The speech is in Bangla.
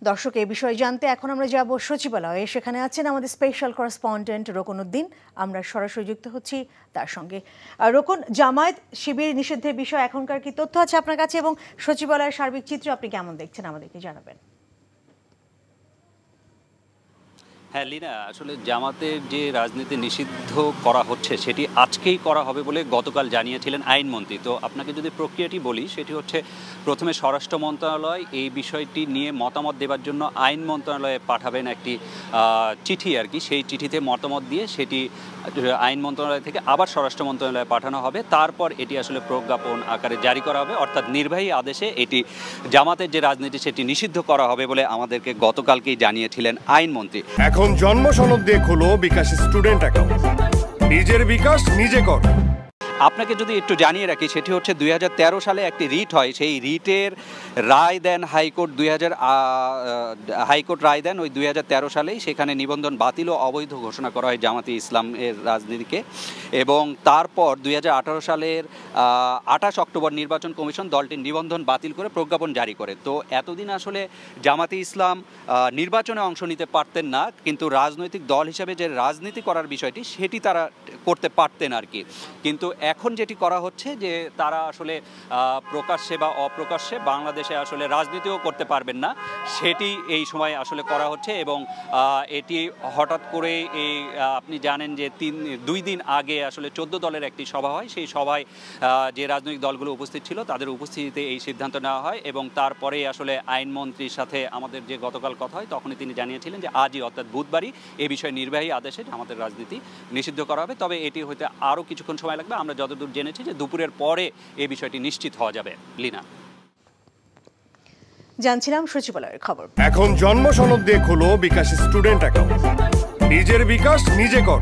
দর্শক এই বিষয়ে জানতে এখন আমরা যাব সচিবালয়ে। সেখানে আছেন আমাদের স্পেশাল করেসপন্ডেন্ট রোকন উদ্দিন। আমরা সরাসরি যুক্ত হচ্ছি তার সঙ্গে। রোকন, জামায়াত শিবির নিষিদ্ধের বিষয়ে এখনকার কি তথ্য আছে আপনার কাছে এবং সচিবালয়ের সার্বিক চিত্র আপনি কেমন দেখছেন আমাদেরকে জানাবেন। হ্যাঁ লীনা, আসলে জামাতের যে রাজনীতি নিষিদ্ধ করা হচ্ছে সেটি আজকেই করা হবে বলে গতকাল জানিয়েছিলেন আইনমন্ত্রী। তো আপনাকে যদি প্রক্রিয়াটি বলি, সেটি হচ্ছে প্রথমে স্বরাষ্ট্র মন্ত্রণালয় এই বিষয়টি নিয়ে মতামত দেওয়ার জন্য আইন মন্ত্রণালয়ে পাঠাবেন একটি চিঠি আর কি। সেই চিঠিতে মতামত দিয়ে সেটি আইন মন্ত্রণালয় থেকে আবার স্বরাষ্ট্র মন্ত্রণালয়ে পাঠানো হবে। তারপর এটি আসলে প্রজ্ঞাপন আকারে জারি করা হবে, অর্থাৎ নির্বাহী আদেশে এটি জামাতের যে রাজনীতি সেটি নিষিদ্ধ করা হবে বলে আমাদেরকে গতকালকেই জানিয়েছিলেন আইনমন্ত্রী। এখন জন্ম সনদ দিয়ে খোলো বিকাশ স্টুডেন্ট অ্যাকাউন্ট। নিজের বিকাশ নিজে কর। আপনাকে যদি একটু জানিয়ে রাখি, সেটি হচ্ছে 2013 সালে একটি রিট হয়। সেই রিটের রায় দেন হাইকোর্ট। হাইকোর্ট রায় দেন ওই 2013 সালেই। সেখানে নিবন্ধন বাতিল ও অবৈধ ঘোষণা করা হয় জামাতে ইসলামের রাজনীতিকে। এবং তারপর 2018 সালের 28 অক্টোবর নির্বাচন কমিশন দলটির নিবন্ধন বাতিল করে প্রজ্ঞাপন জারি করে। তো এতদিন আসলে জামাতে ইসলাম নির্বাচনে অংশ নিতে পারতেন না, কিন্তু রাজনৈতিক দল হিসেবে যে রাজনীতি করার বিষয়টি সেটি তারা করতে পারতেন আর কি। কিন্তু এখন যেটি করা হচ্ছে যে তারা আসলে প্রকাশ্যে বা অপ্রকাশ্যে বাংলাদেশে আসলে রাজনীতিও করতে পারবেন না, সেটি এই সময় আসলে করা হচ্ছে। এবং এটি হঠাৎ করে আপনি জানেন যে 2 দিন আগে আসলে 14 দলের একটি সভা হয়। সেই সভায় যে রাজনৈতিক দলগুলো উপস্থিত ছিল তাদের উপস্থিতিতে এই সিদ্ধান্ত নেওয়া হয়। এবং তারপরে আসলে আইনমন্ত্রীর সাথে আমাদের যে গতকাল কথা হয়, তখনই তিনি জানিয়েছিলেন যে আজই অর্থাৎ বুধবারই এ বিষয়ে নির্বাহী আদেশে আমাদের রাজনীতি নিষিদ্ধ করা হবে। তবে এটি হতে আরও কিছুক্ষণ সময় লাগবে। আমরা যতদূর জেনেছি যে দুপুরের পরে এই বিষয়টি নিশ্চিত হওয়া যাবে। লীনা, জানছিলাম সচিবালয়ের খবর। এখন জন্ম সনদ দিয়ে খোলো বিকাশ স্টুডেন্ট অ্যাকাউন্ট। নিজের বিকাশ নিজে কর।